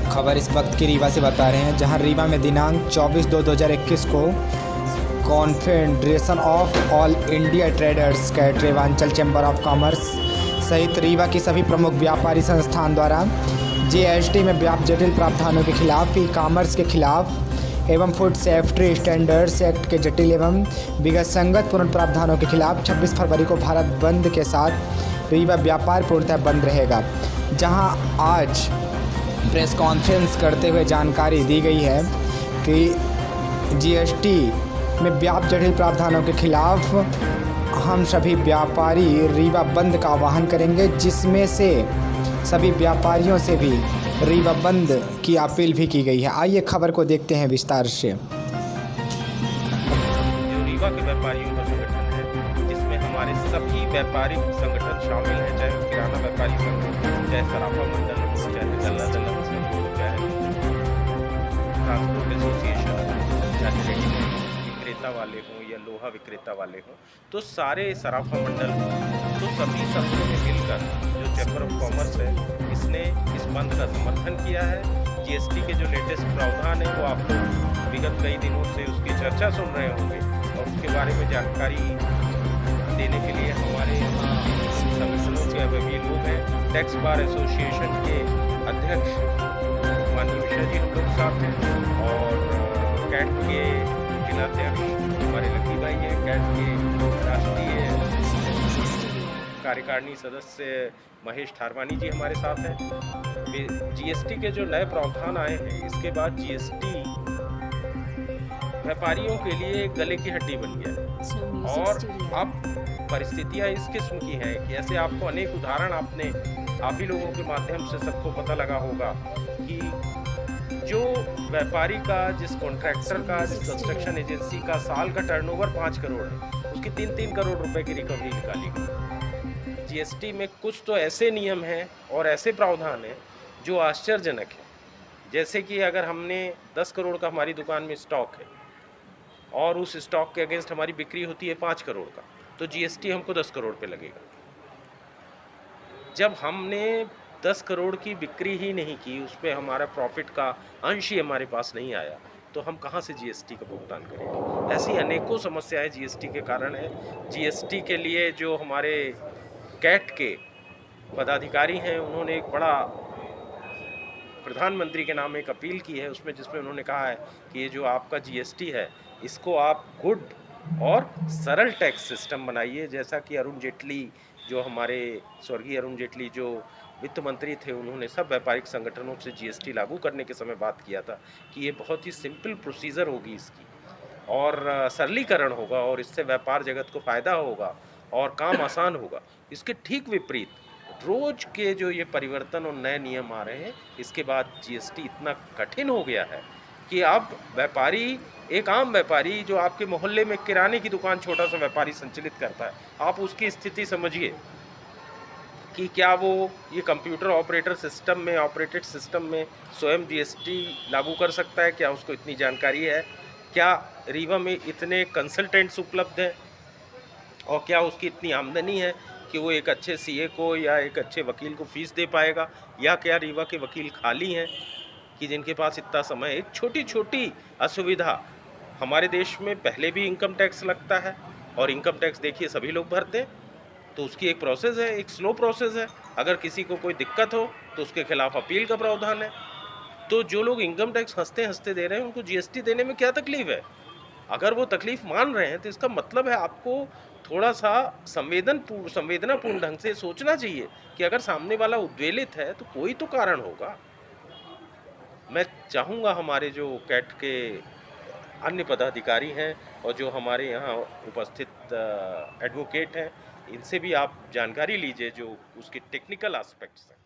खबर इस वक्त की रीवा से बता रहे हैं, जहां रीवा में दिनांक 24/2/2021 को confederation of all India traders CAT Rewanchal chamber of commerce सहित रीवा की सभी प्रमुख व्यापारी संस्थान द्वारा जीएसटी में व्याप्त जटिल प्रावधानों के खिलाफ, ई कॉमर्स के खिलाफ एवं फूड सेफ्टी स्टैंडर्ड्स एक्ट के जटिल एवं विगतसंगत पूर्ण प्रावधानों के खिलाफ 26 फरवरी को भारत बंद के साथ रीवा व्यापार पूर्णतः बंद रहेगा। जहां आज प्रेस कॉन्फ्रेंस करते हुए जानकारी दी गई है कि जीएसटी में व्याप्त जटिल प्रावधानों के खिलाफ हम सभी व्यापारी रीवा बंद का आह्वान करेंगे, जिसमें से सभी व्यापारियों से भी रीवा बंद की अपील भी की गई है। आइए खबर को देखते हैं विस्तार से। जो रीवा के व्यापारियों का संगठन है, जिसमें हमारे सभी व्यापारिक संगठन शामिल हैं, चाहे किराना व्यापारी संघ हो, चाहे सराफा मंडल हो, चाहे गल्ला दलाल संघ हो, चाहे ट्रांसपोर्ट एसोसिएशन हो, चाहे रेडीमेड विक्रेता वाले हों या लोहा विक्रेता वाले हों, तो सारे सराफा मंडल हों, तो सभी संघों ने मिलकर जो चैम्बर ऑफ कॉमर्स है, इसने इस बंद का समर्थन किया है। जीएसटी के जो लेटेस्ट प्रावधान है वो आप लोग विगत कई दिनों से उसकी चर्चा सुन रहे होंगे, और उसके बारे में जानकारी देने के लिए हमारे संगठनों के अभी लोग हैं। टैक्स बार एसोसिएशन के अध्यक्ष माननीय मिश्रा जी हम लोग साथ हैं, और कैट के जिलाध्यक्ष हमारे लकी भाई हैं, कैट के राष्ट्रीय कार्यकारिणी सदस्य महेश ठारवानी जी हमारे साथ हैं। जीएसटी के जो नए प्रावधान आए हैं, इसके बाद जीएसटी व्यापारियों के लिए एक गले की हड्डी बन गया है। और अब परिस्थितियां इस किस्म की हैं कि ऐसे आपको अनेक उदाहरण आप ही लोगों के माध्यम से सबको पता लगा होगा कि जो व्यापारी का, जिस कॉन्ट्रैक्टर का, जिस कंस्ट्रक्शन एजेंसी का साल का टर्नओवर 5 करोड़ है, उसकी 3-3 करोड़ रुपए की रिकवरी निकाली गई। जीएसटी में कुछ तो ऐसे नियम हैं और ऐसे प्रावधान हैं जो आश्चर्यजनक है। जैसे कि अगर हमने 10 करोड़ का हमारी दुकान में स्टॉक है और उस स्टॉक के अगेंस्ट हमारी बिक्री होती है 5 करोड़ का, तो जीएसटी हमको 10 करोड़ पे लगेगा। जब हमने 10 करोड़ की बिक्री ही नहीं की, उस पर हमारा प्रॉफिट का अंश ही हमारे पास नहीं आया, तो हम कहाँ से जीएसटी का भुगतान करेंगे। ऐसी अनेकों समस्याएं जीएसटी के कारण है। जीएसटी के लिए जो हमारे कैट के पदाधिकारी हैं, उन्होंने एक बड़ा प्रधानमंत्री के नाम एक अपील की है, जिसमें उन्होंने कहा है कि ये जो आपका जीएसटी है, इसको आप गुड और सरल टैक्स सिस्टम बनाइए। जैसा कि अरुण जेटली, जो हमारे स्वर्गीय अरुण जेटली जो वित्त मंत्री थे, उन्होंने सब व्यापारिक संगठनों से जीएसटी लागू करने के समय बात किया था कि ये बहुत ही सिंपल प्रोसीजर होगी इसकी, और सरलीकरण होगा, और इससे व्यापार जगत को फ़ायदा होगा और काम आसान होगा। इसके ठीक विपरीत रोज के जो ये परिवर्तन और नए नियम आ रहे हैं, इसके बाद जीएसटी इतना कठिन हो गया है कि अब व्यापारी, एक आम व्यापारी जो आपके मोहल्ले में किराने की दुकान छोटा सा व्यापारी संचालित करता है, आप उसकी स्थिति समझिए कि क्या वो ये कंप्यूटर ऑपरेटेड सिस्टम में स्वयं जीएसटी लागू कर सकता है? क्या उसको इतनी जानकारी है? क्या रीवा में इतने कंसल्टेंट्स उपलब्ध हैं? और क्या उसकी इतनी आमदनी है कि वो एक अच्छे सीए को या एक अच्छे वकील को फीस दे पाएगा? या क्या रीवा के वकील खाली हैं कि जिनके पास इतना समय? एक छोटी छोटी असुविधा, हमारे देश में पहले भी इनकम टैक्स लगता है, और इनकम टैक्स देखिए सभी लोग भरते हैं, तो उसकी एक प्रोसेस है, एक स्लो प्रोसेस है। अगर किसी को कोई दिक्कत हो तो उसके खिलाफ अपील का प्रावधान है। तो जो लोग इनकम टैक्स हंसते हंसते दे रहे हैं, उनको जीएसटी देने में क्या तकलीफ है? अगर वो तकलीफ मान रहे हैं, तो इसका मतलब है आपको थोड़ा सा संवेदनापूर्ण ढंग से सोचना चाहिए कि अगर सामने वाला उद्वेलित है तो कोई तो कारण होगा। मैं चाहूँगा हमारे जो कैट के अन्य पदाधिकारी हैं और जो हमारे यहाँ उपस्थित एडवोकेट हैं, इनसे भी आप जानकारी लीजिए जो उसके टेक्निकल एस्पेक्ट्स हैं।